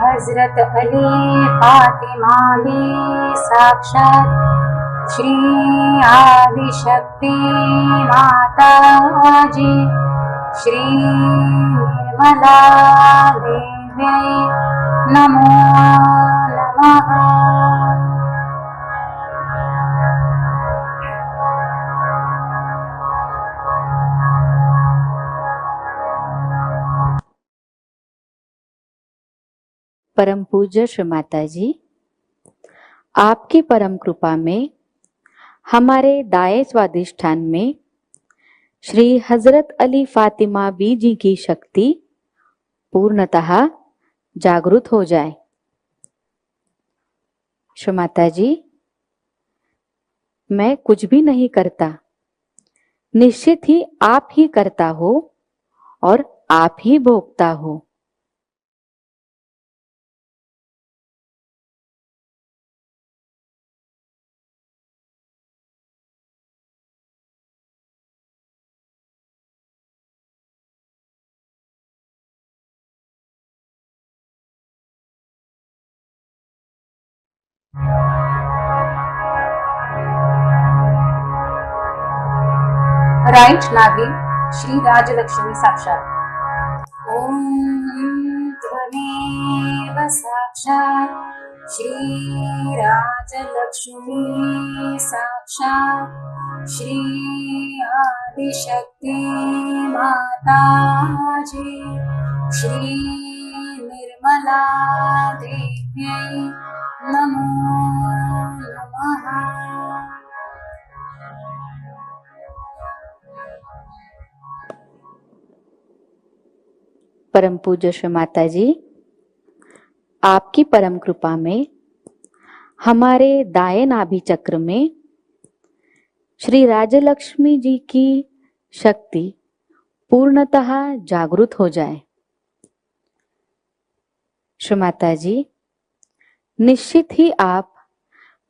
हजरत अली फातिमा बी साक्षात श्री आदिशक्ति माता जी श्री निर्मला देव्यै नमो नमः। परम पूज्य श्री माता जी, आपकी परम कृपा में हमारे दाएं स्वादिष्ठान में श्री हजरत अली फातिमा बी जी की शक्ति पूर्णतः जागृत हो जाए। श्री माता जी, मैं कुछ भी नहीं करता, निश्चित ही आप ही करता हो और आप ही भोगता हो। राइट नाभि श्री राजलक्ष्मी साक्षात। ओम त्वमेव साक्षात श्री राजलक्ष्मी साक्षात श्री आदिशक्ति माता जी श्री निर्मला देव्यै नमो नमः। परम पूज्य श्री माता जी, आपकी परम कृपा में हमारे दाएं नाभि चक्र में श्री राजलक्ष्मी जी की शक्ति पूर्णतः जागृत हो जाए। श्री माता जी, निश्चित ही आप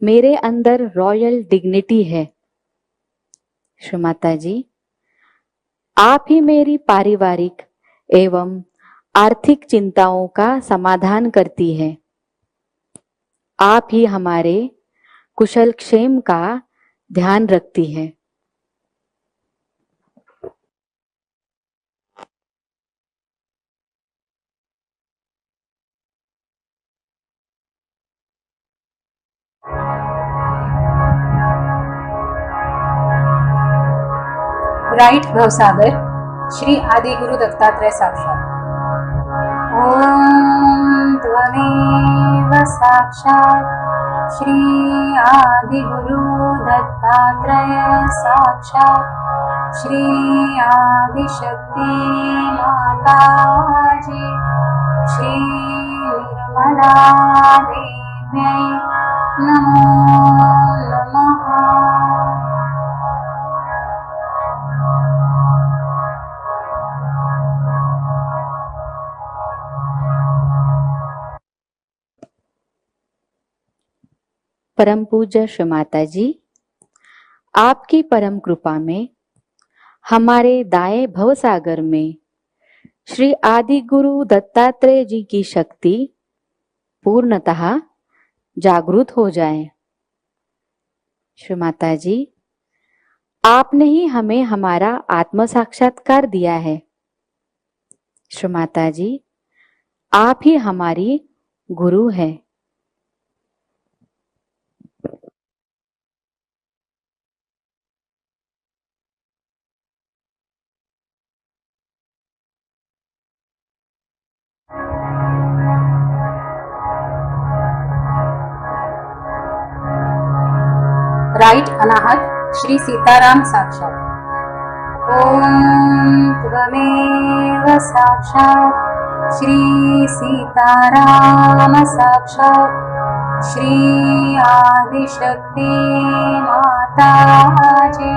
मेरे अंदर रॉयल डिग्निटी है। श्री माता जी, आप ही मेरी पारिवारिक एवं आर्थिक चिंताओं का समाधान करती है। आप ही हमारे कुशल क्षेम का ध्यान रखती है। राइट भवसागर श्री आदि गुरु दत्तात्रेय साक्षात। ओम त्वमेव साक्षात श्री आदि गुरु दत्तात्रेय साक्षात श्री आदिशक्ति माता जी श्री निर्मला देव्यै नमो नमः। परम पूज्य श्री माता जी, आपकी परम कृपा में हमारे दाएं भवसागर में श्री आदि गुरु दत्तात्रेय जी की शक्ति पूर्णतः जागृत हो जाए। श्री माता जी, आपने ही हमें हमारा आत्म साक्षात्कार दिया है। श्री माता जी, आप ही हमारी गुरु है। राइट अनाहत श्री सीताराम साक्षात। ओम त्वमेव साक्षात् श्री सीताराम साक्षात् श्री आदिशक्ति माताजी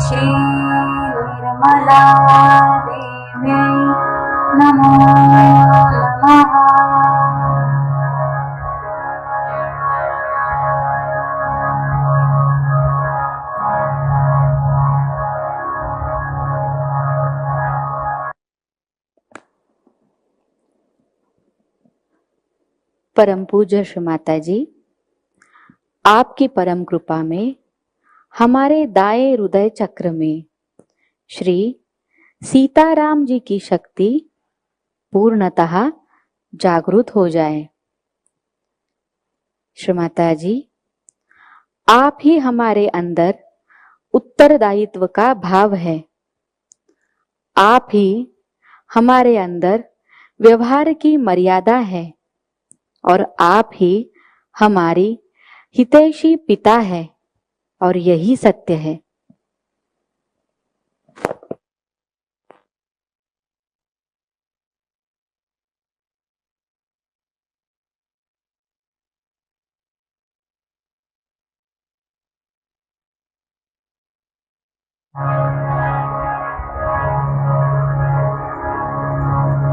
श्री निर्मला देवी नमो नमः। परम पूज्य श्री माता जी, आपकी परम कृपा में हमारे दाएं हृदय चक्र में श्री सीताराम जी की शक्ति पूर्णतः जागृत हो जाए। श्री माता जी, आप ही हमारे अंदर उत्तरदायित्व का भाव है। आप ही हमारे अंदर व्यवहार की मर्यादा है और आप ही हमारी हितैषी पिता है और यही सत्य है।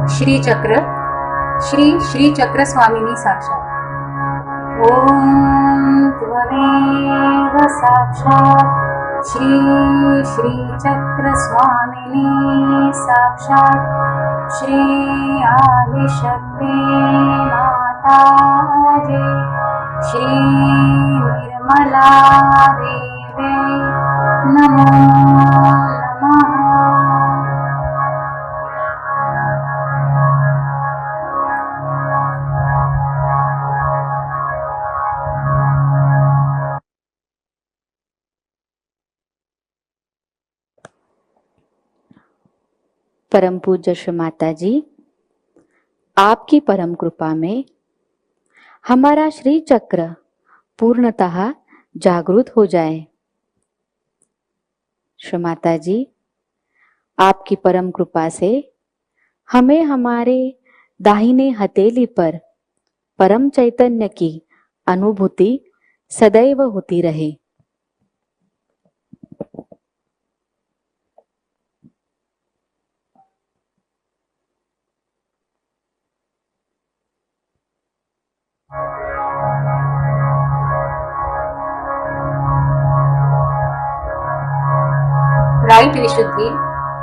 श्री चक्र श्री श्री चक्र स्वामिनी साक्षात। ओम त्वमेव साक्षात् श्री श्री चक्र स्वामिनी साक्षात् श्री आदिशक्ति माताजी श्री निर्मला देवी नमो नमः। परम पूज्य श्री माता जी, आपकी परम कृपा में हमारा श्री चक्र पूर्णतः जागृत हो जाए। श्री माता जी, आपकी परम कृपा से हमें हमारे दाहिने हथेली पर परम चैतन्य की अनुभूति सदैव होती रहे। राइट विशुद्धि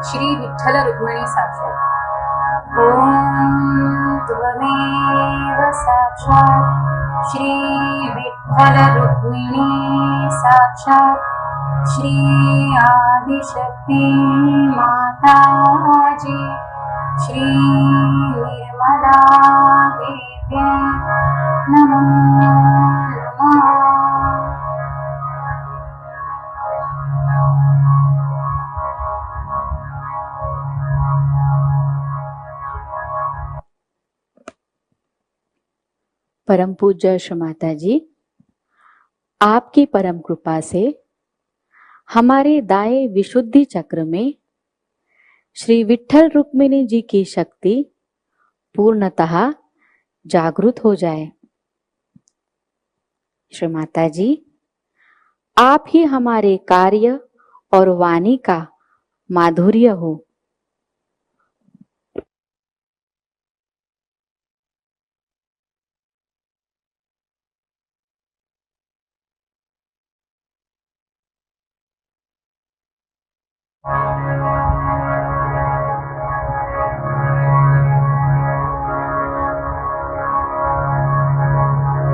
श्री विठ्ठल रुक्मिणी साक्षात। ओम त्वमेव साक्षात् श्री विठ्ठल रुक्मिणी साक्षात् श्री आदिशक्ति माताजी श्री निर्मला देवी नमो नमः। परम पूज्य श्री माता जी, आपकी परम कृपा से हमारे दाएं विशुद्धि चक्र में श्री विठ्ठल रुक्मिणी जी की शक्ति पूर्णतः जागृत हो जाए। श्री माता जी, आप ही हमारे कार्य और वाणी का माधुर्य हो।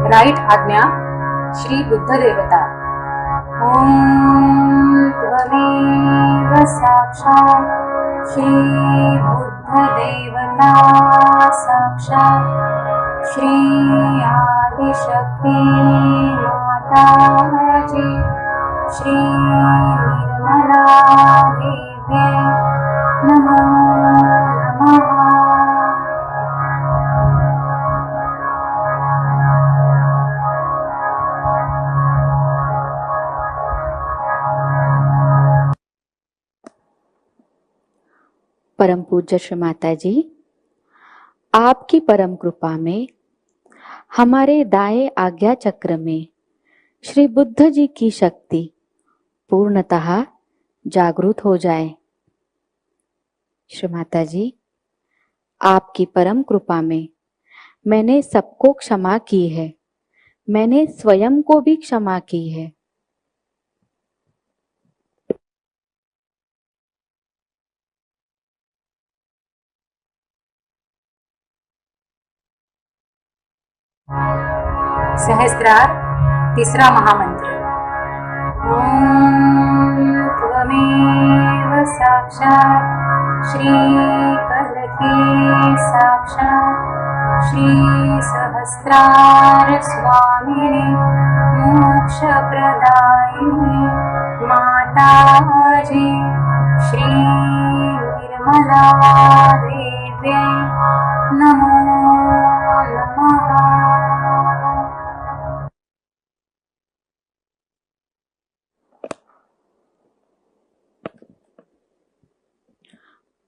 राइट आज्ञा श्री बुद्ध देवता। ओम त्वमेव साक्षात् श्री बुद्ध देवता साक्षात् श्री आदिशक्ति माताजी श्री निर्मला देवी नमो नमः। परम पूज्य श्री माता जी, आपकी परम कृपा में हमारे दाएं आज्ञा चक्र में श्री बुद्ध जी की शक्ति पूर्णतः जागृत हो जाए। श्री माता जी, आपकी परम कृपा में मैंने सबको क्षमा की है, मैंने स्वयं को भी क्षमा की है। सहस्त्रार तीसरा महामंत्र। ॐ त्वमेव साक्षात् श्रीकलकी साक्षात् श्री सहस्रार स्वामिने मोक्षप्रदायिने माताजी श्री निर्मला देव्यै नमो नमः।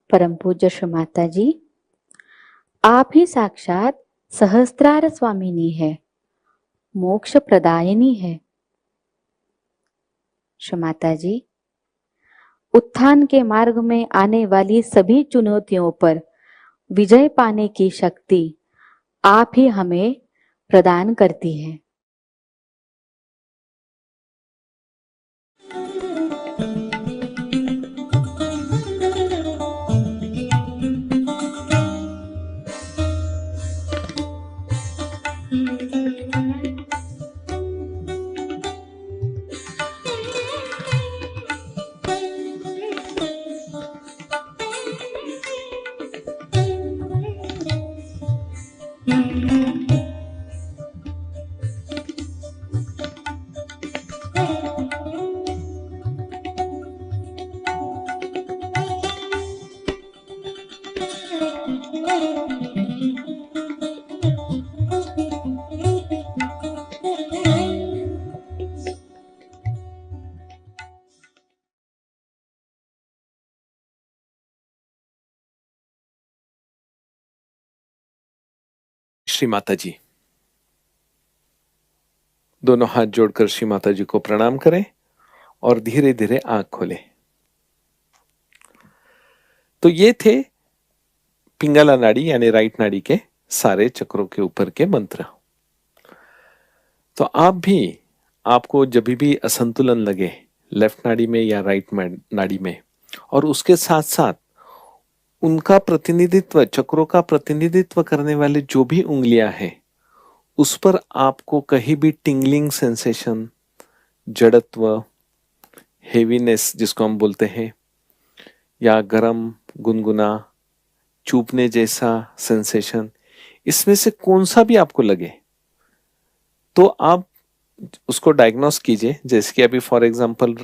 परम पूज्य श्री माता जी, आप ही साक्षात सहस्त्रार स्वामिनी है, मोक्ष प्रदायिनी है। श्री माता जी, उत्थान के मार्ग में आने वाली सभी चुनौतियों पर विजय पाने की शक्ति आप ही हमें प्रदान करती है। श्री माता जी, दोनों हाथ जोड़कर श्री माता जी को प्रणाम करें और धीरे धीरे आंख खोलें। तो ये थे पिंगला नाड़ी यानी राइट नाड़ी के सारे चक्रों के ऊपर के मंत्र। तो आप भी, आपको जब भी असंतुलन लगे लेफ्ट नाड़ी में या राइट नाड़ी में, और उसके साथ साथ उनका प्रतिनिधित्व, चक्रों का प्रतिनिधित्व करने वाले जो भी उंगलियां हैं, उस पर आपको कहीं भी टिंगलिंग सेंसेशन, जड़त्व, हेवीनेस जिसको हम बोलते हैं, या गरम, गुनगुना, चूपने जैसा सेंसेशन, इसमें से कौन सा भी आपको लगे तो आप उसको डायग्नोस कीजिए। जैसे कि अभी फॉर एग्जांपल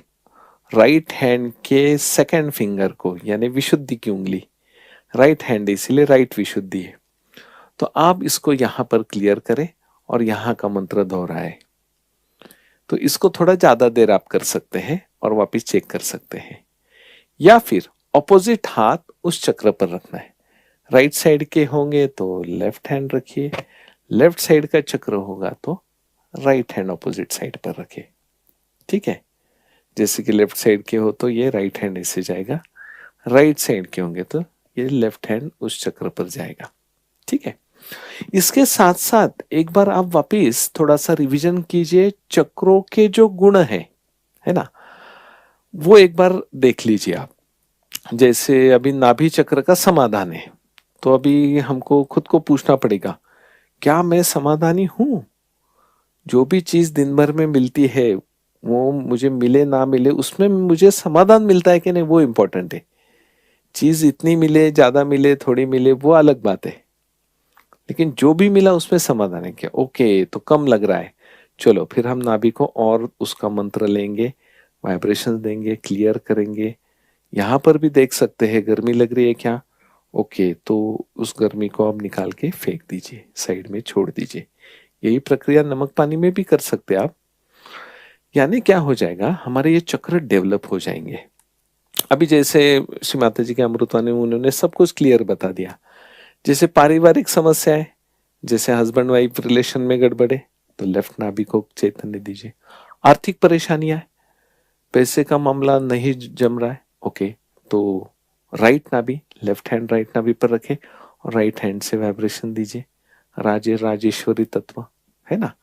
राइट हैंड के सेकंड फिंगर को, यानी विशुद्धि की उंगली, राइट हैंड इसीलिए राइट विशुद्धि है, तो आप इसको यहां पर क्लियर करें और यहां का मंत्र दोहराए। तो इसको थोड़ा ज्यादा देर आप कर सकते हैं और वापस चेक कर सकते हैं, या फिर ऑपोजिट हाथ उस चक्र पर रखना है। राइट साइड के होंगे तो लेफ्ट हैंड रखिए, लेफ्ट साइड का चक्र होगा तो राइट हैंड ऑपोजिट साइड पर रखिए। ठीक है, जैसे कि लेफ्ट साइड के हो तो ये राइट हैंड ऐसे जाएगा, राइट साइड के होंगे तो ये लेफ्ट हैंड उस चक्र पर जाएगा। ठीक है, इसके साथ साथ एक बार आप वापिस थोड़ा सा रिवीजन कीजिए, चक्रों के जो गुण है ना, वो एक बार देख लीजिए आप। जैसे अभी नाभि चक्र का समाधान है, तो अभी हमको खुद को पूछना पड़ेगा, क्या मैं समाधानी हूं? जो भी चीज दिन भर में मिलती है, वो मुझे मिले ना मिले, उसमें मुझे समाधान मिलता है कि नहीं, वो इंपॉर्टेंट है। चीज इतनी मिले, ज्यादा मिले, थोड़ी मिले, वो अलग बात है, लेकिन जो भी मिला उसमें समाधान है क्या? ओके, तो कम लग रहा है, चलो फिर हम नाभि को और उसका मंत्र लेंगे, वाइब्रेशन देंगे, क्लियर करेंगे। यहाँ पर भी देख सकते हैं गर्मी लग रही है क्या? ओके, तो उस गर्मी को आप निकाल के फेंक दीजिए, साइड में छोड़ दीजिए। यही प्रक्रिया नमक पानी में भी कर सकते हैं आप। यानी क्या हो जाएगा, हमारे ये चक्र डेवलप हो जाएंगे। अभी जैसे श्री माता जी के अमृतवाणी में उन्होंने सब कुछ क्लियर बता दिया। जैसे पारिवारिक समस्याएं, जैसे हस्बैंड वाइफ रिलेशन में गड़बड़े तो लेफ्ट नाभि को चैतन्य दीजिए। आर्थिक परेशानियां, पैसे का मामला नहीं जम रहा है, ओके, तो राइट नाभि, लेफ्ट हैंड राइट नाभि पर रखें और राइट हैंड से वाइब्रेशन दीजिए। राजे राजेश्वरी तत्व है ना।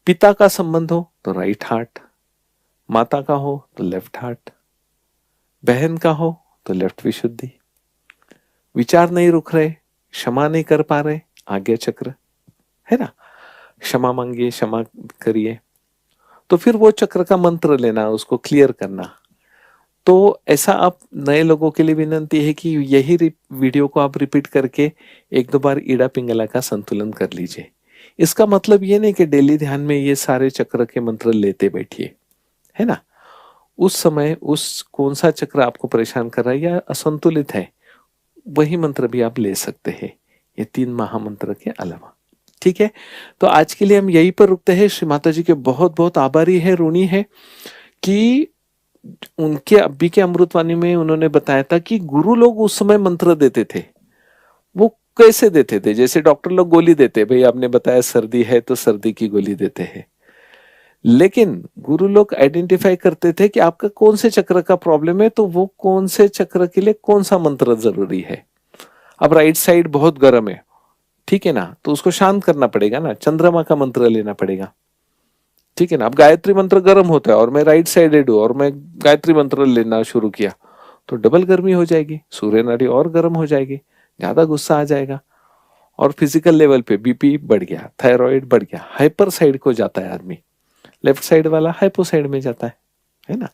पिता का संबंध हो तो राइट हार्ट, माता का हो तो लेफ्ट हार्ट, बहन का हो तो लेफ्ट विशुद्धि। विचार नहीं रुक रहे, क्षमा नहीं कर पा रहे, आज्ञा चक्र है ना। क्षमा मांगिए, क्षमा करिए, तो फिर वो चक्र का मंत्र लेना, उसको क्लियर करना। तो ऐसा आप नए लोगों के लिए विनंती है कि यही वीडियो को आप रिपीट करके 1-2 बार ईड़ा पिंगला का संतुलन कर लीजिए। इसका मतलब ये नहीं कि डेली ध्यान में ये सारे चक्र के मंत्र लेते बैठिए, है ना। उस समय उस कौन सा चक्र आपको परेशान कर रहा है या असंतुलित है, वही मंत्र भी आप ले सकते हैं, ये 3 महामंत्र के अलावा। ठीक है, तो आज के लिए हम यहीं पर रुकते हैं। श्री माता जी के बहुत बहुत आभारी है, ऋणी है कि उनके अभी के अमृतवाणी में उन्होंने बताया था कि गुरु लोग उस समय मंत्र देते थे। वो कैसे देते थे? जैसे डॉक्टर लोग गोली देते, भाई आपने बताया सर्दी है तो सर्दी की गोली देते हैं, लेकिन गुरु लोग आइडेंटिफाई करते थे कि आपका कौन से चक्र का प्रॉब्लम है, तो वो कौन से चक्र के लिए कौन सा मंत्र जरूरी है। अब राइट साइड बहुत गर्म है, ठीक है ना, तो उसको शांत करना पड़ेगा ना, चंद्रमा का मंत्र लेना पड़ेगा, ठीक है ना। अब गायत्री मंत्र गर्म होता है और मैं राइट साइडेड हूं और मैं गायत्री मंत्र लेना शुरू किया तो डबल गर्मी हो जाएगी, सूर्य नाड़ी और गर्म हो जाएगी, ज्यादा गुस्सा आ जाएगा और फिजिकल लेवल पे बीपी बढ़ गया, थायराइड बढ़ गया, हाइपर साइड को जाता है आदमी, लेफ्ट साइड वाला हाइपो साइड में जाता है ना।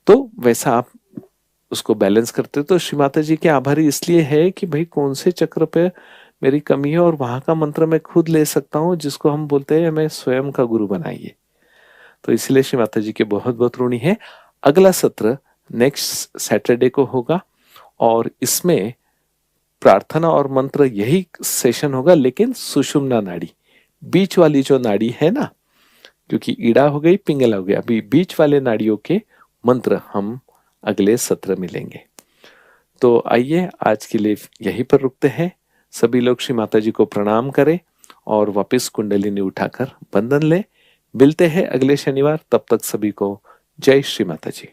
तो वैसा आप उसको बैलेंस करते हो। तो श्री माता जी के आभारी इसलिए है कि भाई कौन से चक्र पे मेरी कमी है और वहां का मंत्र मैं खुद ले सकता हूँ, जिसको हम बोलते हैं हमें स्वयं का गुरु बनाइए। तो इसलिए श्री माता जी के बहुत बहुत ऋणी है। अगला सत्र नेक्स्ट सैटरडे को होगा और इसमें प्रार्थना और मंत्र यही सेशन होगा, लेकिन सुषुम्ना नाड़ी, बीच वाली जो नाड़ी है ना, क्योंकि ईड़ा हो गई, पिंगला हो गया, अभी बीच वाले नाड़ियों के मंत्र हम अगले सत्र में लेंगे। तो आइए आज के लिए यहीं पर रुकते हैं। सभी लोग श्री माता जी को प्रणाम करें और वापस कुंडलिनी उठाकर बंधन ले। मिलते हैं अगले शनिवार, तब तक सभी को जय श्री माता जी।